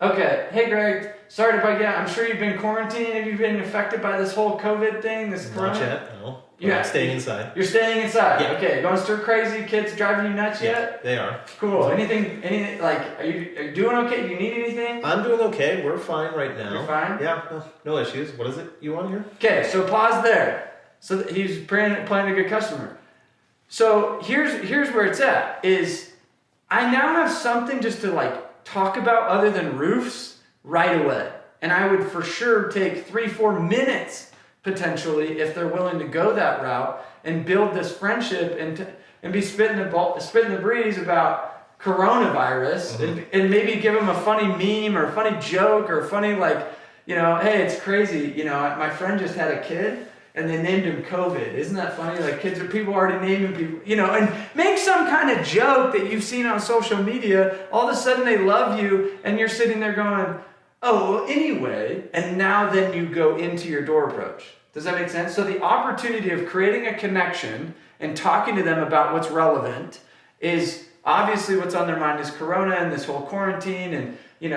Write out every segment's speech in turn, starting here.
Okay. Hey, Greg. Sorry to bug you out. I'm sure you've been quarantining. Have you been affected by this whole COVID thing? This corona? Not yet, no. Yeah. I'm staying inside. You're staying inside? Yeah. Okay. Going stir crazy? Kids driving you nuts yet? They are. Cool. Anything, like, are you doing okay? Do you need anything? I'm doing okay. We're fine right now. You're fine? Yeah, no issues. What is it you want here? Okay, so pause there. So he's playing a good customer. So here's where it's at, is I now have something just to like talk about other than roofs right away. And I would for sure take 3-4 minutes potentially if they're willing to go that route and build this friendship and be spitting the breeze about coronavirus and maybe give them a funny meme or a funny joke or a funny hey, it's crazy. My friend just had a kid and they named him COVID. Isn't that funny? Like people already naming people, and make some kind of joke that you've seen on social media. All of a sudden they love you and you're sitting there going, oh, well, anyway. And now then you go into your door approach. Does that make sense? So the opportunity of creating a connection and talking to them about what's relevant is obviously what's on their mind is Corona and this whole quarantine and be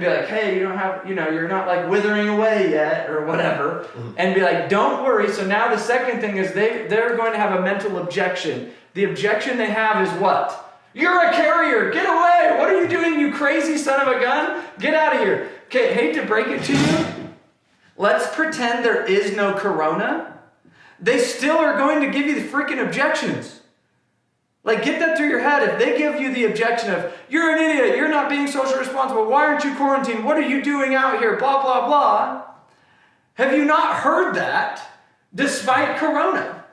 like, hey, you don't have, you're not like withering away yet or whatever. And be like, don't worry. So now the second thing is they're going to have a mental objection. The objection they have is what? You're a carrier. Get away. What are you doing, you crazy son of a gun? Get out of here. Okay, hate to break it to you. Let's pretend there is no Corona. They still are going to give you the freaking objections. Like, get that through your head. If they give you the objection of, you're an idiot, you're not being socially responsible, why aren't you quarantined, what are you doing out here, blah, blah, blah. Have you not heard that despite Corona?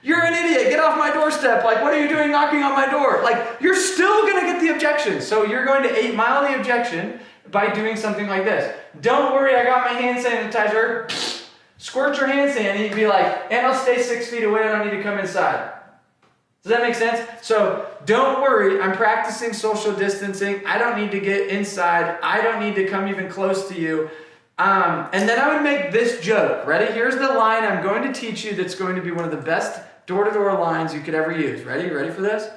You're an idiot, get off my doorstep. Like, what are you doing knocking on my door? Like, you're still going to get the objection. So you're going to 8 Mile the objection by doing something like this. Don't worry, I got my hand sanitizer. Squirt your hand sand, and you'd be like, and I'll stay 6 feet away, I don't need to come inside. Does that make sense? So don't worry, I'm practicing social distancing. I don't need to get inside. I don't need to come even close to you. And then I would make this joke. Ready? Here's the line I'm going to teach you that's going to be one of the best door-to-door lines you could ever use. Ready? Ready for this?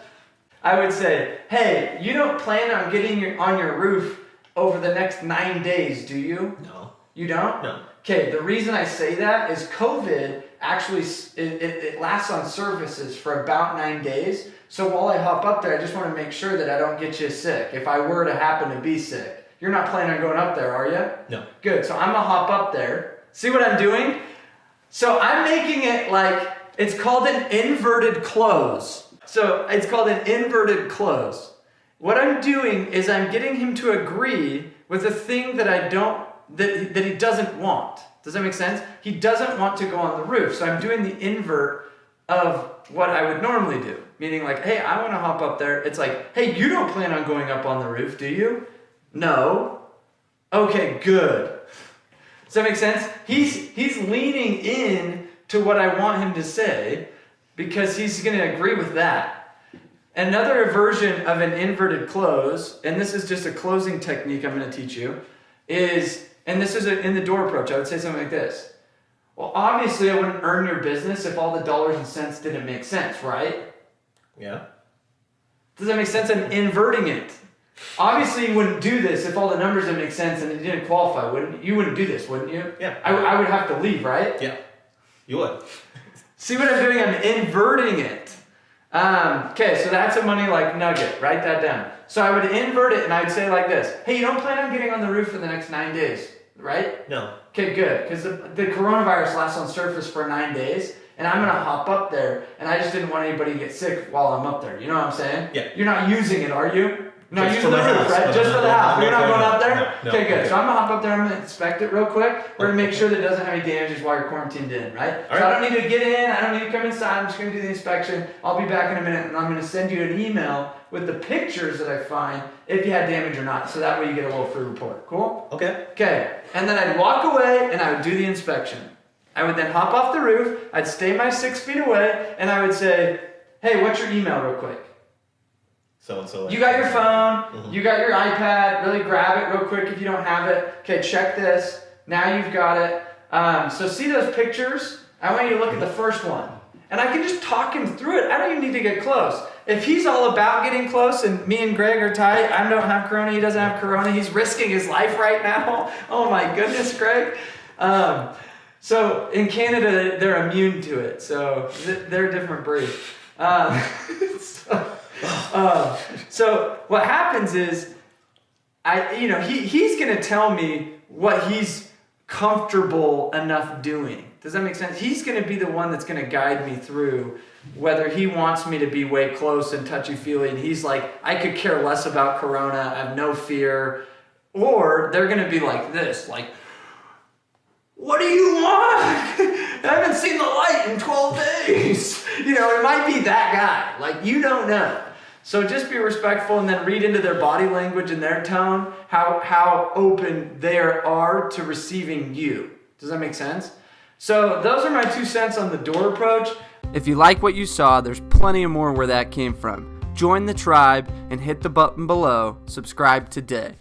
I would say, hey, you don't plan on getting on your roof over the next 9 days, do you? No. You don't? No. Okay, the reason I say that is COVID actually, it lasts on surfaces for about 9 days. So while I hop up there, I just want to make sure that I don't get you sick. If I were to happen to be sick. You're not planning on going up there, are you? No. Good, so I'm going to hop up there. See what I'm doing? So I'm making it like, it's called an inverted close. So it's called an inverted close. What I'm doing is I'm getting him to agree with a thing that that he doesn't want. Does that make sense? He doesn't want to go on the roof. So I'm doing the invert of what I would normally do. Meaning like, hey, I want to hop up there. It's like, hey, you don't plan on going up on the roof, do you? No. Okay, good. Does that make sense? He's leaning in to what I want him to say because he's going to agree with that. Another version of an inverted close, and this is just a closing technique I'm going to teach you, is, and this is in the door approach, I would say something like this. Well, obviously I wouldn't earn your business if all the dollars and cents didn't make sense, right? Yeah. Does that make sense? I'm inverting it. Obviously you wouldn't do this if all the numbers didn't make sense and it didn't qualify, wouldn't you? You wouldn't do this, wouldn't you? Yeah. I would have to leave, right? Yeah. You would. See what I'm doing? I'm inverting it. Okay, so that's a money like nugget. Write that down. So I would invert it and I'd say like this. Hey, you don't plan on getting on the roof for the next 9 days, right? No. Okay, good. Because the coronavirus lasts on surface for 9 days. And I'm going to hop up there. And I just didn't want anybody to get sick while I'm up there. You know what I'm saying? Yeah. You're not using it, are you? You're not Just using the for the roof, house, right? Just for the house. You're not going up there? No, Okay, good. okay. So I'm going to hop up there. I'm going to inspect it real quick. We're going to make sure that it doesn't have any damages while you're quarantined in, right? All So right. I don't need to get in. I don't need to come inside. I'm just going to do the inspection. I'll be back in a minute. And I'm going to send you an email with the pictures that I find if you had damage or not. So that way you get a little free report. Cool? Okay. Okay. And then I'd walk away and I would do the inspection. I would then hop off the roof. I'd stay my 6 feet away. And I would say, hey, what's your email real quick? So. You got your phone, you got your iPad, really grab it real quick if you don't have it. Okay, check this. Now you've got it. So see those pictures? I want you to look at the first one. And I can just talk him through it. I don't even need to get close. if he's all about getting close and me and Greg are tight, I don't have corona, he doesn't have corona, he's risking his life right now. Oh my goodness, Greg. So in Canada, they're immune to it. So they're a different breed. So what happens is, he's going to tell me what he's comfortable enough doing. Does that make sense? He's going to be the one that's going to guide me through whether he wants me to be way close and touchy-feely. And he's like, I could care less about corona. I have no fear. Or they're going to be like this, like, what do you want? I haven't seen the light in 12 days. It might be that guy. Like, you don't know. So just be respectful and then read into their body language and their tone, how open they are to receiving you. Does that make sense? So those are my 2 cents on the door approach. If you like what you saw, there's plenty more where that came from. Join the tribe and hit the button below. Subscribe today.